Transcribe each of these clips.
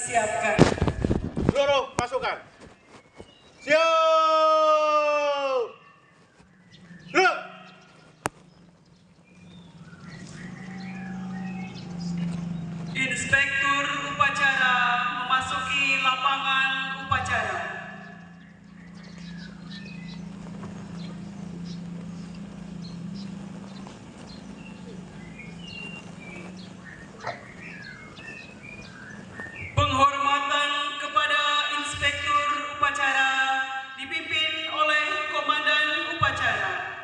Siapkan. Seluruh pasukan. Siap. Gerak. Inspektur upacara memasuki lapangan upacara. Penghormatan kepada Inspektur upacara dipimpin oleh Komandan upacara.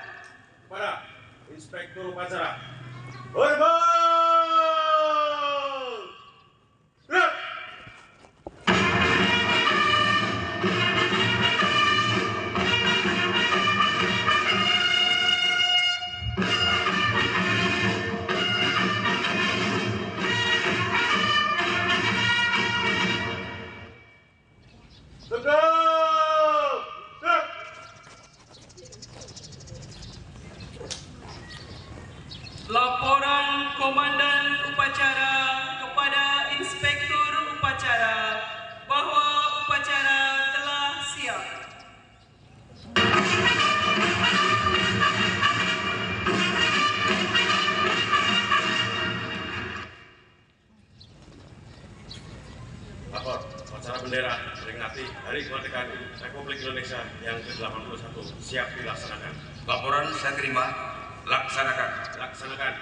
Kepada Inspektur upacara. Hormat. Gerak. Tegak. Gerak. Laporan Komandan upacara kepada Inspektur upacara bahwa upacara telah siap. Lapor, upacara bendera peringati Hari Kemerdekaan Republik Indonesia yang ke-81 siap dilaksanakan. Laporan saya terima. Laksanakan. Laksanakan.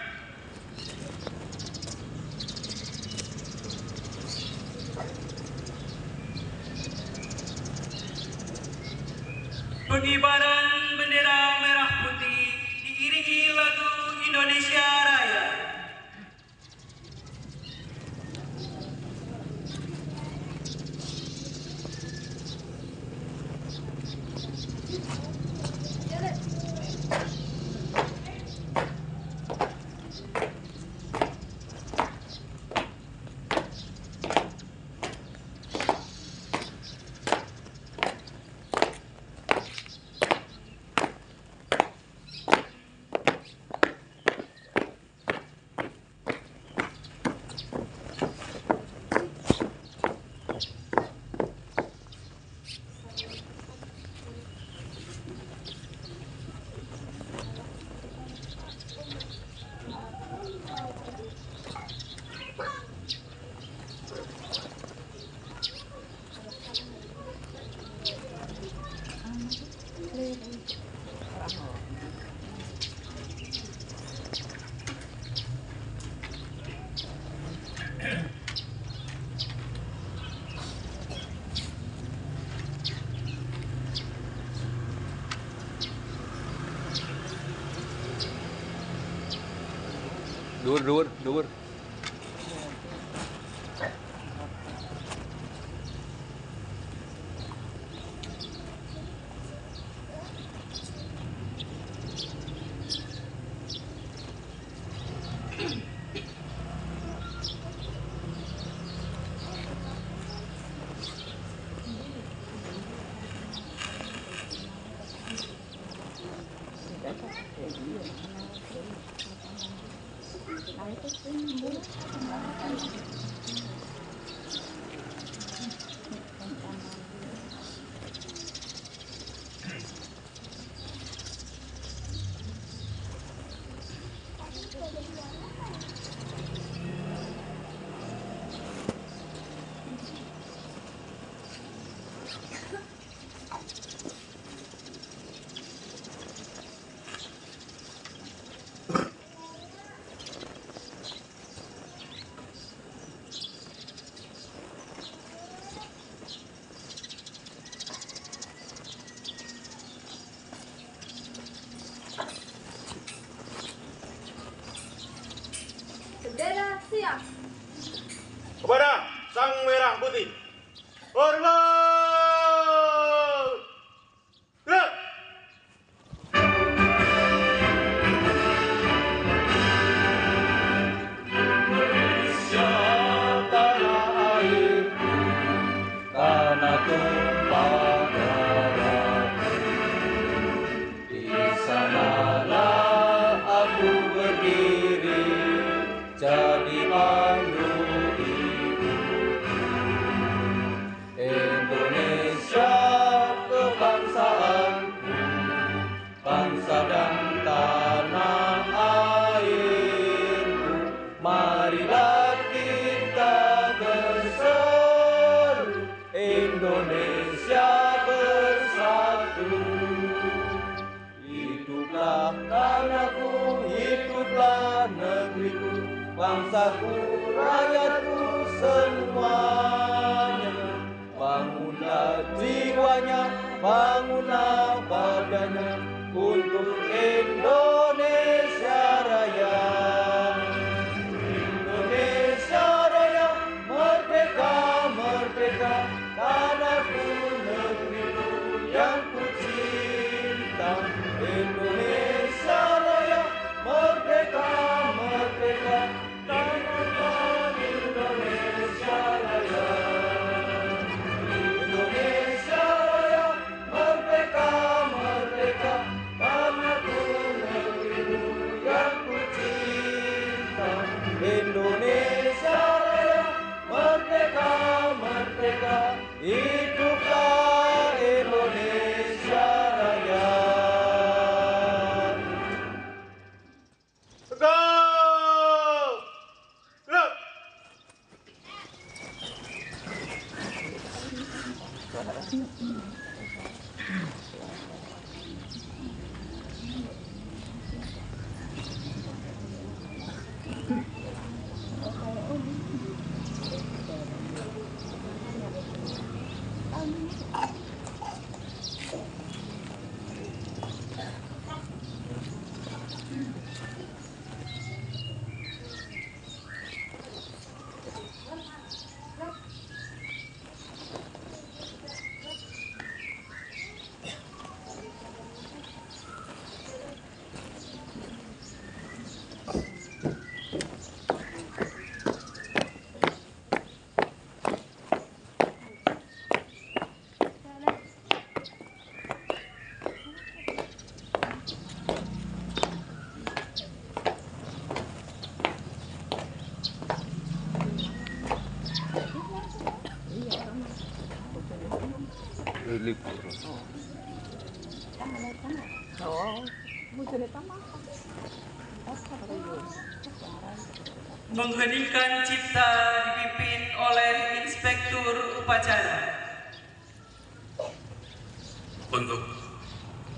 Pengibaran bendera merah putih diiringi lagu Indonesia Raya. Dur. Bendera siap. Kepada Sang Merah Putih. Hormat. Gerak. Tanah airku, tanah tumpah darahku. Di sanalah aku berdiri, jadi pandu ibuku. Indonesia bersatu. Hiduplah tanahku, hiduplah negeriku, bangsaku, rakyatku semuanya. Bangunlah jiwanya, bangunlah badannya untuk Indonesia Raya. Indonesia Raya, merdeka, merdeka, tanahku, negeriku yang ku cinta. Indonesia Raya, merdeka, merdeka, tanahku, Indonesia Raya. Indonesia Raya, merdeka, merdeka, tanahku, negeriku yang ku cinta. Indonesia Raya, merdeka, merdeka, hiduplah Indonesia Raya. Mengheningkan cipta dipimpin oleh Inspektur Upacara. Untuk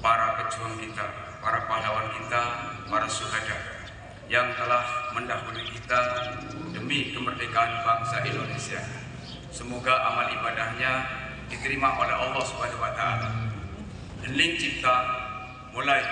para pejuang kita, para pahlawan kita, para syuhada yang telah mendahului kita demi kemerdekaan bangsa Indonesia. Semoga amal ibadahnya diterima oleh Allah Subhanahu wa taala. Hening cipta mulai.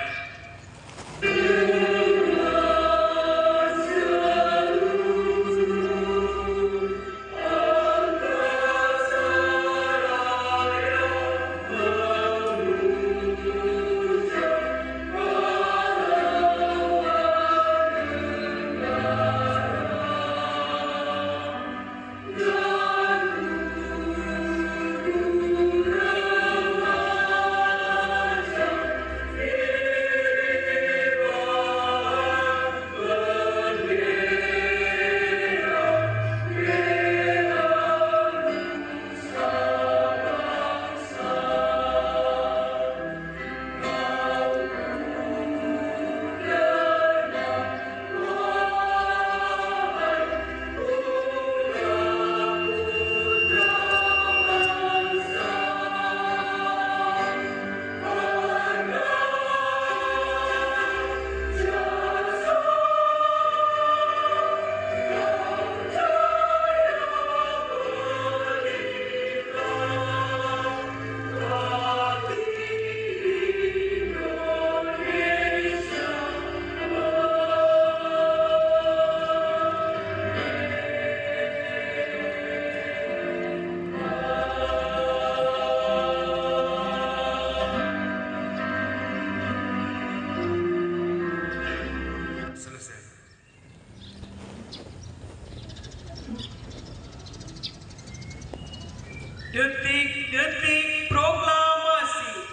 Detik-detik proklamasi.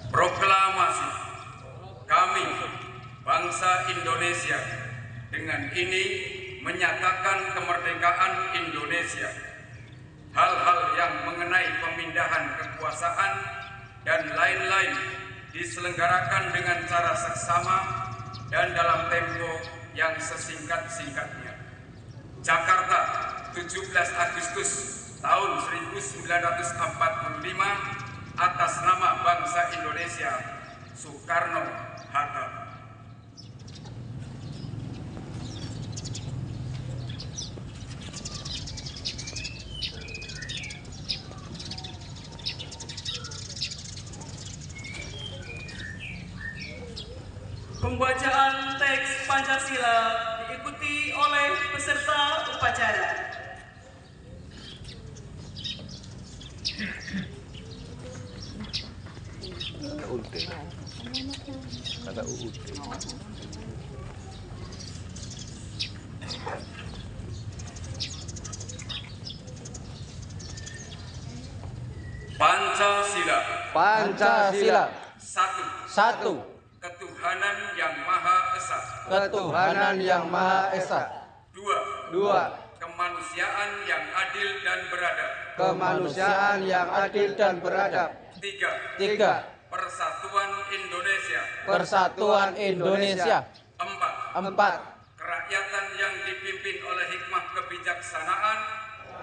Proklamasi. Indonesia. Dengan ini menyatakan kemerdekaan Indonesia. Hal-hal yang mengenai pemindahan kekuasaan dan lain-lain diselenggarakan dengan cara seksama dan dalam tempo yang sesingkat-singkatnya. Jakarta, 17 Agustus tahun 1945, atas nama bangsa Indonesia, Soekarno-Hatta. Pembacaan teks Pancasila diikuti oleh peserta upacara. Kata UUD. Pancasila. Pancasila. Satu. 1. Ketuhanan yang Maha Esa. Ketuhanan yang Maha Esa. 2. 2. Kemanusiaan yang adil dan beradab. Kemanusiaan yang adil dan beradab. 3. 3. Persatuan Indonesia. Persatuan Indonesia. 4. 4. Kerakyatan yang dipimpin oleh hikmah kebijaksanaan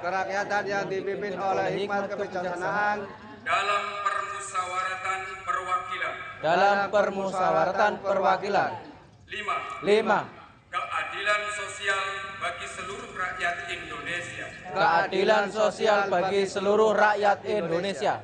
Kerakyatan yang dipimpin oleh hikmat kebijaksanaan dalam permusyawaratan perwakilan. dalam permusyawaratan perwakilan. 5. 5. Keadilan sosial bagi seluruh rakyat Indonesia. Keadilan sosial bagi seluruh rakyat Indonesia.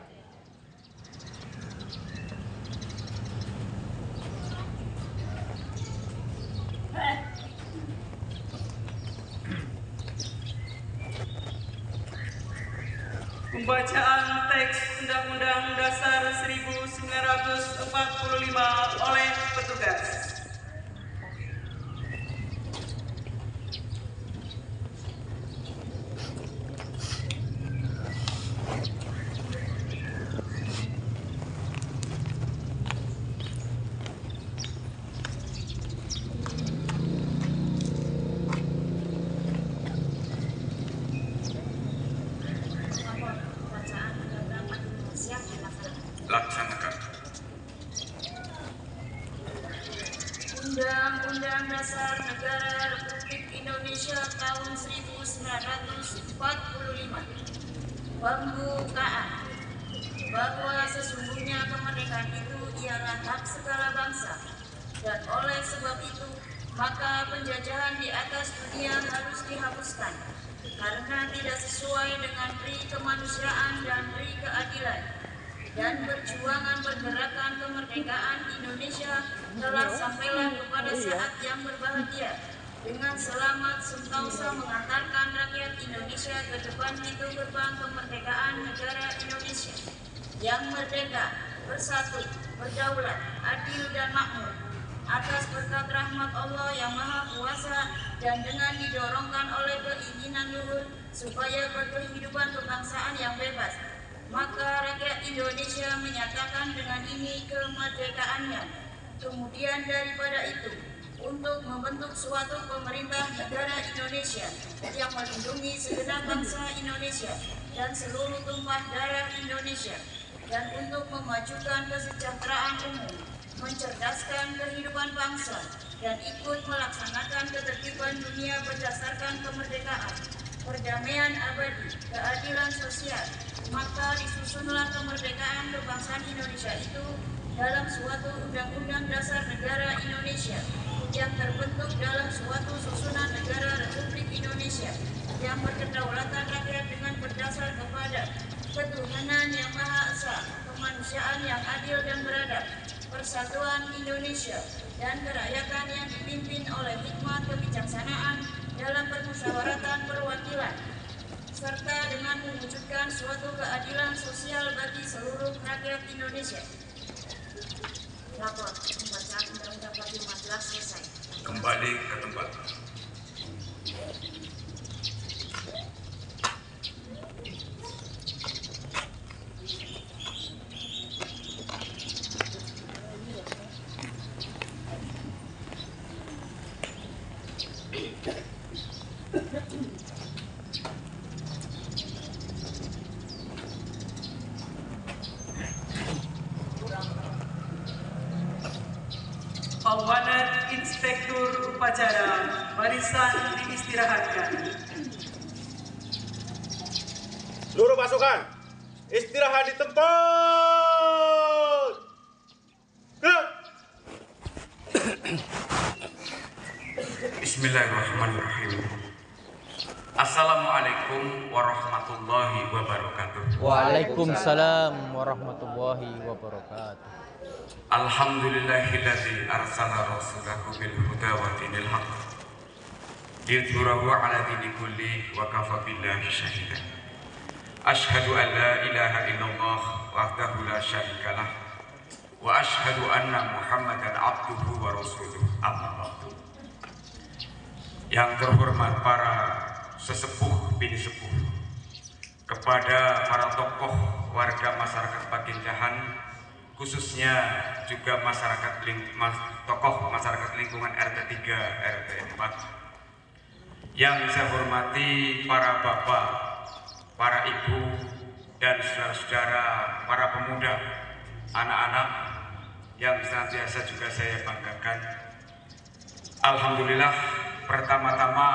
Pembacaan teks Undang-Undang Dasar 1945 oleh petugas. Laksanakan. Undang-Undang Dasar Negara Republik Indonesia tahun 1945. Pembukaan. Bahwa sesungguhnya kemerdekaan itu ialah hak segala bangsa, dan oleh sebab itu maka penjajahan di atas dunia harus dihapuskan karena tidak sesuai dengan pri kemanusiaan dan pri keadilan. Dan perjuangan pergerakan kemerdekaan Indonesia telah sampailah kepada saat yang berbahagia dengan selamat sentosa mengantarkan rakyat Indonesia ke depan pintu gerbang kemerdekaan negara Indonesia yang merdeka, bersatu, berdaulat, adil dan makmur atas berkat rahmat Allah yang Maha Kuasa dan dengan didorongkan oleh keinginan luhur supaya berkehidupan kebangsaan yang bebas. Maka rakyat Indonesia menyatakan dengan ini kemerdekaannya. Kemudian daripada itu, untuk membentuk suatu pemerintah negara Indonesia yang melindungi segenap bangsa Indonesia dan seluruh tumpah darah Indonesia, dan untuk memajukan kesejahteraan umum, mencerdaskan kehidupan bangsa, dan ikut melaksanakan ketertiban dunia berdasarkan kemerdekaan, perdamaian abadi, keadilan sosial. Maka disusunlah kemerdekaan kebangsaan Indonesia itu dalam suatu Undang-Undang Dasar Negara Indonesia yang terbentuk dalam suatu susunan negara Republik Indonesia yang berkedaulatan rakyat dengan berdasar kepada ketuhanan yang Maha Esa, kemanusiaan yang adil dan beradab, persatuan Indonesia, dan kerakyatan yang dipimpin oleh hikmat kebijaksanaan dalam permusyawaratan perwakilan, serta dengan mewujudkan suatu keadilan sosial bagi seluruh rakyat Indonesia. Lapor pembacaan Undang-Undang 45 selesai. Kembali ke tempat. Amanat Inspektur Upacara, barisan diistirahatkan. Seluruh pasukan, istirahat di tempat. Gerak. Bismillahirrahmanirrahim. Assalamualaikum warahmatullahi wabarakatuh. Waalaikumsalam warahmatullahi wabarakatuh. Alhamdulillahilladzi arsala rasulahu bil huda wa dinil haq liyudhhirahu ala dini kulli wa kafa billahi syahida. Asyhadu an la ilaha illallah wahdahu la syarika lah wa asyhadu anna Muhammadan abduhu wa rasuluh. Amma ba'du. Yang terhormat para sesepuh bini sepuh, kepada para tokoh warga masyarakat Pakinjahan, khususnya juga tokoh masyarakat lingkungan RT 3, RT 4. Yang saya hormati para bapak, para ibu, dan saudara-saudara, para pemuda, anak-anak yang senantiasa juga saya banggakan. Alhamdulillah, pertama-tama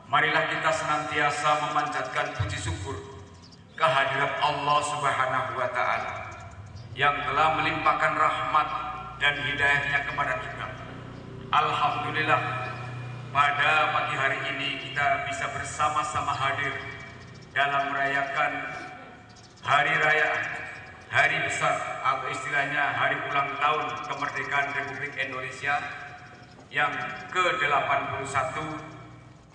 marilah kita senantiasa memanjatkan puji syukur kehadirat Allah Subhanahu wa Ta'ala yang telah melimpahkan rahmat dan hidayahnya kepada kita. Alhamdulillah, pada pagi hari ini kita bisa bersama-sama hadir dalam merayakan hari raya, hari besar atau istilahnya hari ulang tahun kemerdekaan Republik Indonesia yang ke-81,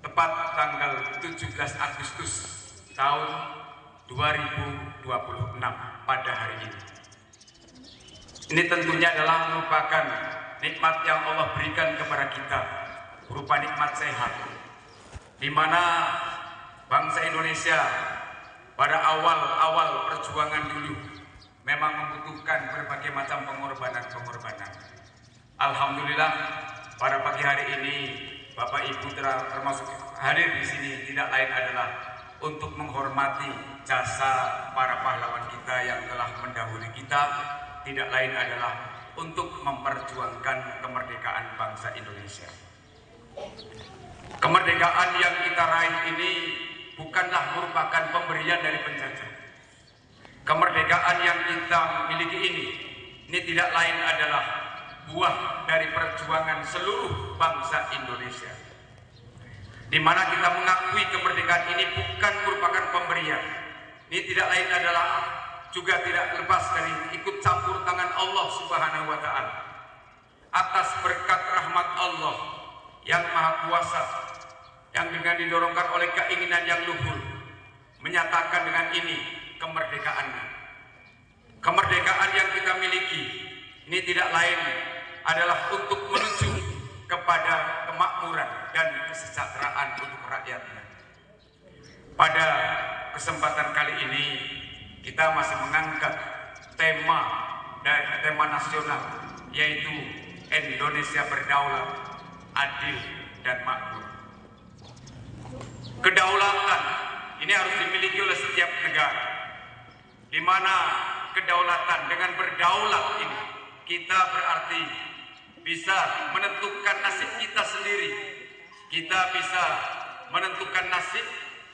tepat tanggal 17 Agustus tahun 2026 pada hari ini. Ini tentunya adalah merupakan nikmat yang Allah berikan kepada kita, berupa nikmat sehat, di mana bangsa Indonesia pada awal-awal perjuangan dulu memang membutuhkan berbagai macam pengorbanan. Alhamdulillah, pada pagi hari ini Bapak Ibu termasuk hadir di sini tidak lain adalah untuk menghormati jasa para pahlawan kita yang telah mendahului kita, tidak lain adalah untuk memperjuangkan kemerdekaan bangsa Indonesia. Kemerdekaan yang kita raih ini bukanlah merupakan pemberian dari penjajah. Kemerdekaan yang kita miliki ini tidak lain adalah buah dari perjuangan seluruh bangsa Indonesia, di mana kita mengakui kemerdekaan ini bukan merupakan pemberian. Ini tidak lain adalah juga tidak lepas dari ikut campur tangan Allah Subhanahu wa Ta'ala atas berkat rahmat Allah yang Maha Kuasa, yang dengan didorongkan oleh keinginan yang luhur menyatakan dengan ini kemerdekaannya. Kemerdekaan yang kita miliki ini tidak lain adalah untuk menuju kepada kemakmuran dan kesejahteraan untuk rakyatnya. Pada kesempatan kali ini kita masih mengangkat tema nasional, yaitu Indonesia berdaulat, adil, dan makmur. Kedaulatan ini harus dimiliki oleh setiap negara, di mana kedaulatan dengan berdaulat ini kita berarti bisa menentukan nasib kita sendiri. Kita bisa menentukan nasib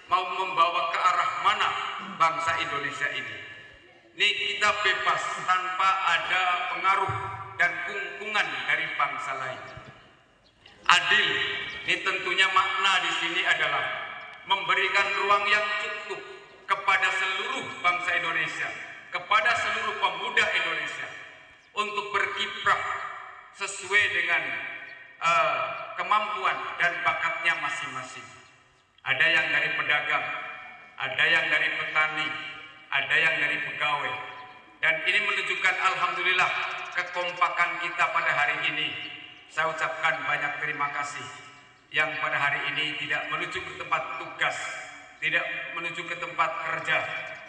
mau membawa ke arah mana bangsa Indonesia ini. Ini kita bebas tanpa ada pengaruh dan kungkungan dari bangsa lain. Adil, ini tentunya makna di sini adalah memberikan ruang yang cukup kepada seluruh bangsa Indonesia, kepada seluruh pemuda Indonesia untuk berkiprah sesuai dengan kemampuan dan bakatnya masing-masing. Ada yang dari pedagang, ada yang dari petani, ada yang dari pegawai. Dan ini menunjukkan alhamdulillah kekompakan kita pada hari ini. Saya ucapkan banyak terima kasih yang pada hari ini tidak menuju ke tempat tugas, tidak menuju ke tempat kerja,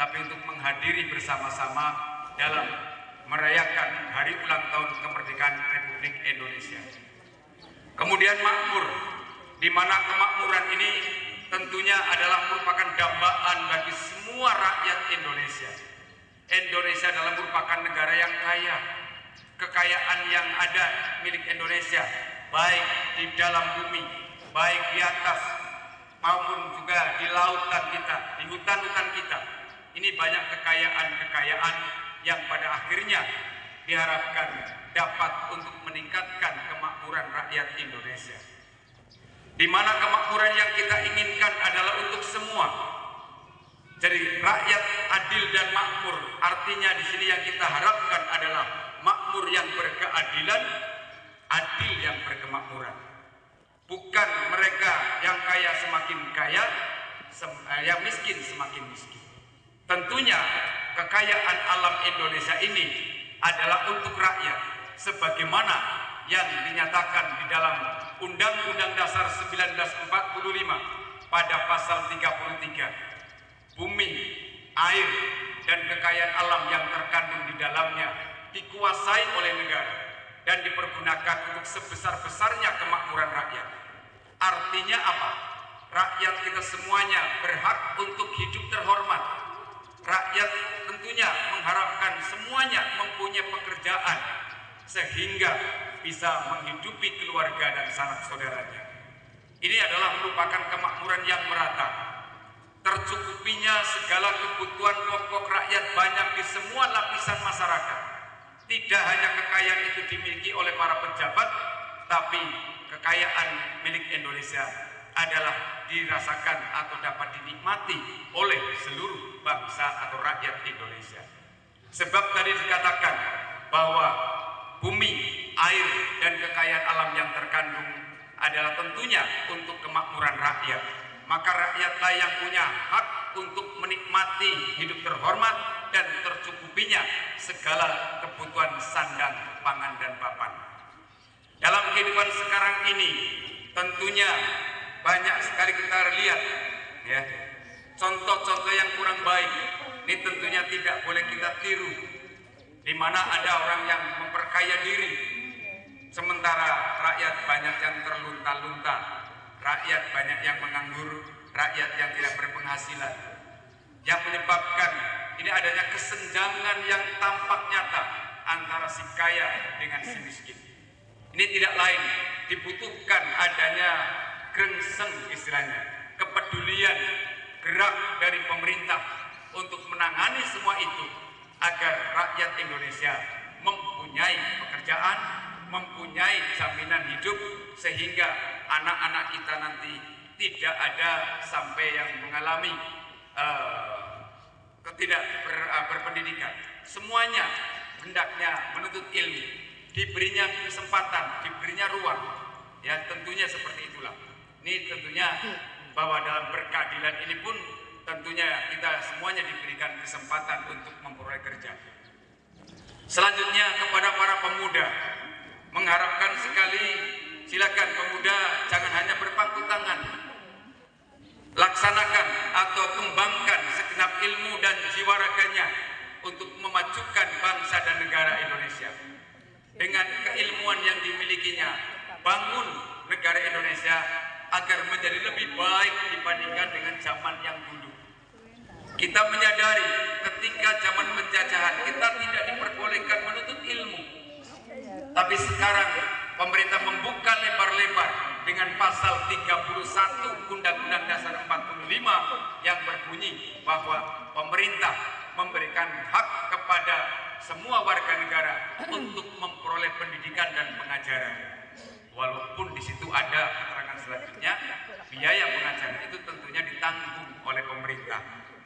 tapi untuk menghadiri bersama-sama dalam merayakan hari ulang tahun kemerdekaan Republik Indonesia. Kemudian makmur, di mana kemakmuran ini tentunya adalah merupakan dambaan bagi semua rakyat Indonesia. Indonesia adalah merupakan negara yang kaya, kekayaan yang ada milik Indonesia, baik di dalam bumi, baik di atas, maupun juga di lautan kita, di hutan-hutan kita. Ini banyak kekayaan-kekayaan yang pada akhirnya diharapkan dapat untuk meningkatkan kemakmuran rakyat Indonesia. Di mana kemakmuran yang kita inginkan adalah untuk semua. Jadi rakyat adil dan makmur, artinya di sini yang kita harapkan adalah makmur yang berkeadilan, adil yang berkemakmuran. Bukan mereka yang kaya semakin kaya, yang miskin semakin miskin. Tentunya kekayaan alam Indonesia ini adalah untuk rakyat, sebagaimana yang dinyatakan di dalam Undang-Undang Dasar 1945 pada pasal 33. Bumi, air, dan kekayaan alam yang terkandung di dalamnya dikuasai oleh negara dan dipergunakan untuk sebesar-besarnya kemakmuran rakyat. Artinya apa? Rakyat kita semuanya berhak untuk hidup terhormat. Rakyat tentunya mengharapkan semuanya mempunyai pekerjaan sehingga bisa menghidupi keluarga dan sanak saudaranya. Ini adalah merupakan kemakmuran yang merata. Tercukupinya segala kebutuhan pokok rakyat banyak di semua lapisan masyarakat. Tidak hanya kekayaan itu dimiliki oleh para pejabat, tapi kekayaan milik Indonesia adalah dirasakan atau dapat dinikmati oleh seluruh bangsa atau rakyat Indonesia. Sebab tadi dikatakan bahwa bumi, air, dan kekayaan alam yang terkandung adalah tentunya untuk kemakmuran rakyat. Maka rakyatlah yang punya hak untuk menikmati hidup terhormat dan tercukupinya segala kebutuhan sandang, pangan, dan papan. Dalam kehidupan sekarang ini tentunya banyak sekali kita lihat ya, contoh-contoh yang kurang baik. Ini tentunya tidak boleh kita tiru, di mana ada orang yang memperkaya diri sementara rakyat banyak yang terlunta-lunta, rakyat banyak yang menganggur, rakyat yang tidak berpenghasilan, yang menyebabkan ini adanya kesenjangan yang tampak nyata antara si kaya dengan si miskin. Ini tidak lain, dibutuhkan adanya grengseng istilahnya, kepedulian, gerak dari pemerintah untuk menangani semua itu agar rakyat Indonesia mempunyai pekerjaan, mempunyai jaminan hidup, sehingga anak-anak kita nanti tidak ada sampai yang mengalami berpendidikan. Semuanya hendaknya menuntut ilmu, diberinya kesempatan, diberinya ruang. Ya, tentunya seperti itulah. Ini tentunya bahwa dalam berkeadilan ini pun tentunya kita semuanya diberikan kesempatan untuk memperoleh kerja. Selanjutnya kepada para pemuda, mengharapkan sekali, silakan pemuda jangan hanya berpangku tangan. Laksanakan atau kembangkan segenap ilmu dan jiwa raganya untuk memajukan bangsa dan negara Indonesia. Dengan keilmuan yang dimilikinya, bangun negara Indonesia agar menjadi lebih baik dibandingkan dengan zaman yang dulu. Kita menyadari ketika zaman penjajahan kita tidak diperbolehkan menuntut ilmu. Tapi sekarang pemerintah membuka lebar-lebar dengan pasal 31 Undang-Undang Dasar 45 yang berbunyi bahwa pemerintah memberikan hak kepada semua warga negara untuk memperoleh pendidikan dan pengajaran. Walaupun di situ ada keterangan selanjutnya, biaya pengajaran itu tentunya ditanggung oleh pemerintah.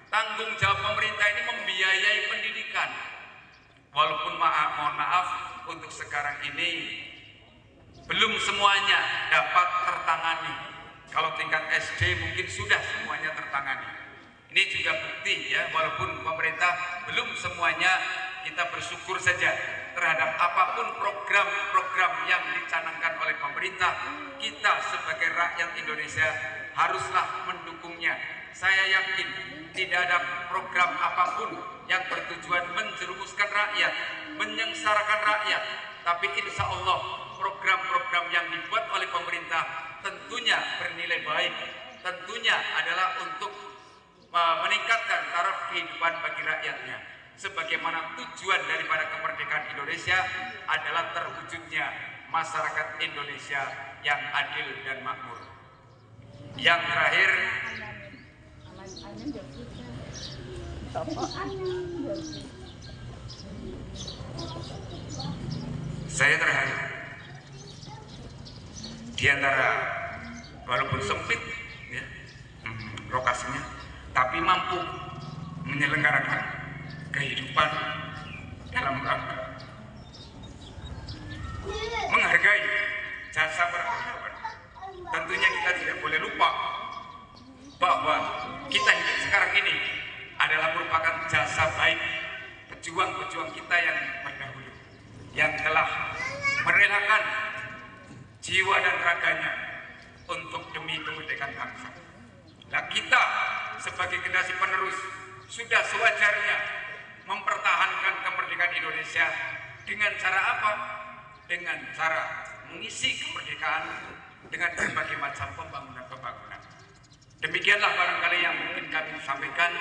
Tanggung jawab pemerintah ini membiayai pendidikan. Walaupun mohon maaf untuk sekarang ini belum semuanya dapat tertangani. Kalau tingkat SD mungkin sudah semuanya tertangani. Ini juga bukti ya, walaupun pemerintah belum semuanya, kita bersyukur saja terhadap apapun program-program yang dicanangkan oleh pemerintah. Kita sebagai rakyat Indonesia haruslah mendukungnya. Saya yakin tidak ada program apapun yang bertujuan menjerumuskan rakyat, menyengsarakan rakyat. Tapi insya Allah program-program yang dibuat oleh pemerintah tentunya bernilai baik, tentunya adalah untuk meningkatkan taraf kehidupan bagi rakyatnya. sebagaimana tujuan daripada kemerdekaan Indonesia adalah terwujudnya masyarakat Indonesia yang adil dan makmur. Yang terakhir, saya terharu di antara, walaupun sempit ya, lokasinya, tapi mampu menyelenggarakan kehidupan dalam rangka menghargai jasa peradaban. Tentunya kita tidak boleh lupa bahwa kita hidup sekarang ini adalah merupakan jasa baik pejuang-pejuang kita yang terdahulu, yang telah merelakan jiwa dan raganya untuk demi kemerdekaan bangsa. Nah, kita sebagai generasi penerus sudah sewajarnya mempertahankan kemerdekaan Indonesia dengan cara apa? Dengan cara mengisi kemerdekaan dengan berbagai macam pembangunan. Demikianlah barangkali yang mungkin kami sampaikan.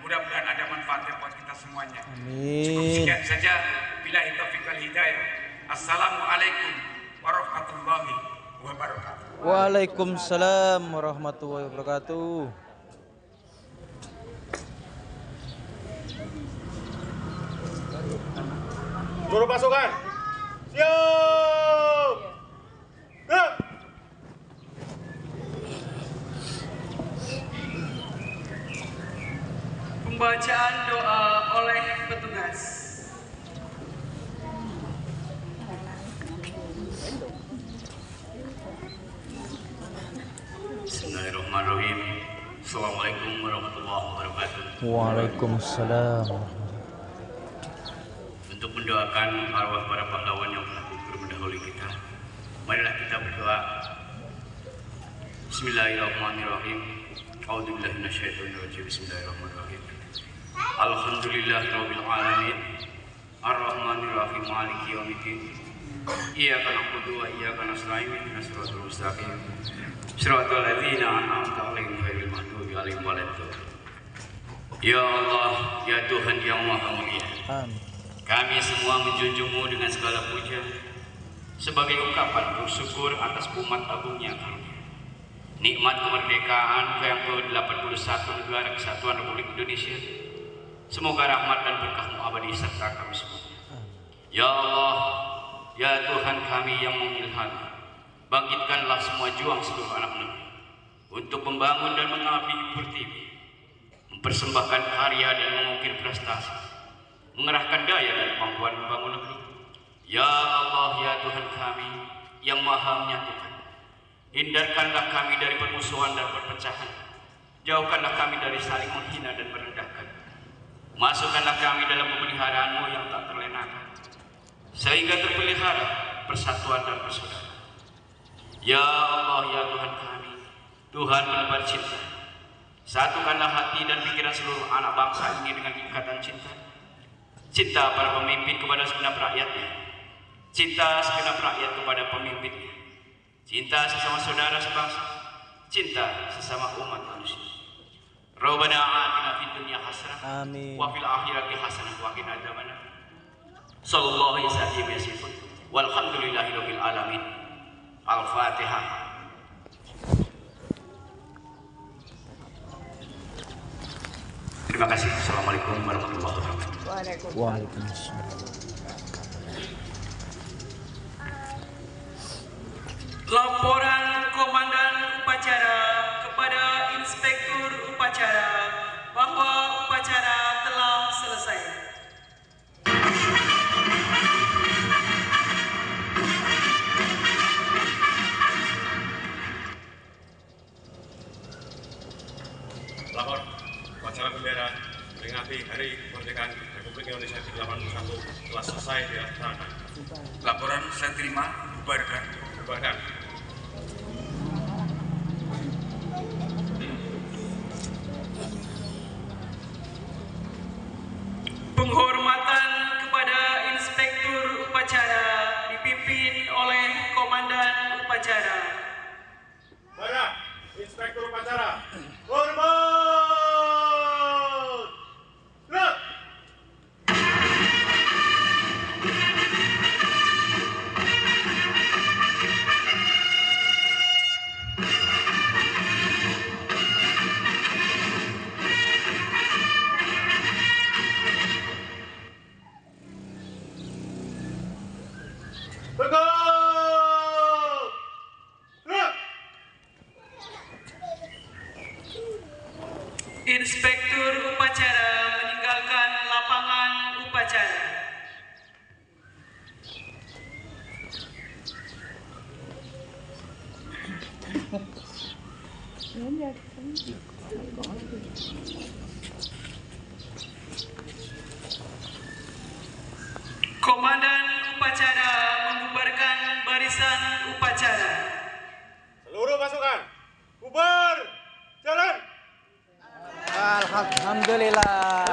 Mudah-mudahan ada manfaatnya buat kita semuanya. Amin. Cukup sekian saja. Billahi taufiq wal hidayah. Assalamualaikum warahmatullahi wabarakatuh. Waalaikumsalam warahmatullahi wabarakatuh. Seluruh pasukan, siap! Gerak! Pembacaan doa oleh petugas. Bismillahirrahmanirrahim. Assalamualaikum warahmatullahi wabarakatuh. Waalaikumsalam. Untuk mendoakan arwah para pahlawan yang telah gugur mendahului kita, marilah kita berdoa. Bismillahirrahmanirrahim. A'udzubillahi minasyaitonirrajim. Bismillahirrahmanirrahim. Alhamdulillahirabbil alamin. Arrahmanirrahim. Maliki yaumiddin. Iyyaka na'budu wa iyyaka nasta'in. Ihdinas siratal mustaqim. Shiratal ladzina an'amta 'alaihim ghairil maghdubi 'alaihim waladdallin. Ya Allah, ya Tuhan yang Maha Mulia. Amin. Kami semua menjunjungmu dengan segala puja sebagai ungkapan bersyukur atas umat agungnya karunia. Nikmat kemerdekaan ke yang ke-81 Negara Kesatuan Republik Indonesia. Semoga rahmat dan berkah-Mu abadi serta kami semua. Ya Allah, ya Tuhan kami yang mengilhami, bangkitkanlah semua juang seluruh anak negeri untuk membangun dan mengabdi pertiwi, mempersembahkan karya dan mengukir prestasi, mengerahkan daya dan kemampuan membangun negeri. Ya Allah, ya Tuhan kami yang Maha menyatukan, hindarkanlah kami dari permusuhan dan perpecahan, jauhkanlah kami dari saling menghina dan merendahkan, masukkanlah kami dalam pemeliharaan-Mu yang tak terlenakan, sehingga terpelihara persatuan dan persaudaraan. Ya Allah, ya Tuhan kami, Tuhan penebar cinta, satukanlah hati dan pikiran seluruh anak bangsa ini dengan ikatan cinta. Cinta para pemimpin kepada segenap rakyatnya, cinta segenap rakyat kepada pemimpinnya, cinta sesama saudara sebangsa, cinta sesama umat manusia. Rabbana atina fid dunya hasanah wa fil akhirati hasanah wa qina adzabannar. Sallallahu alaihi wasallam. Walhamdulillahirabbil alamin. Al-Fatihah. Terima kasih. Assalamualaikum warahmatullahi wabarakatuh. Waalaikumsalam. Laporan Komandan Upacara kepada Inspektur Upacara bahwa upacara telah selesai. Lapor, upacara bendera peringati Hari Kemerdekaan Republik Indonesia ke-81 telah selesai dilaksanakan. Laporan saya terima. Bubarkan. Bubarkan. Penghormatan kepada Inspektur Upacara dipimpin oleh Komandan Upacara. Para Inspektur Upacara, hormat! Gerak! Inspektur upacara meninggalkan lapangan upacara. Komandan upacara membubarkan barisan upacara. Seluruh pasukan, bubar, jalan. Alhamdulillah.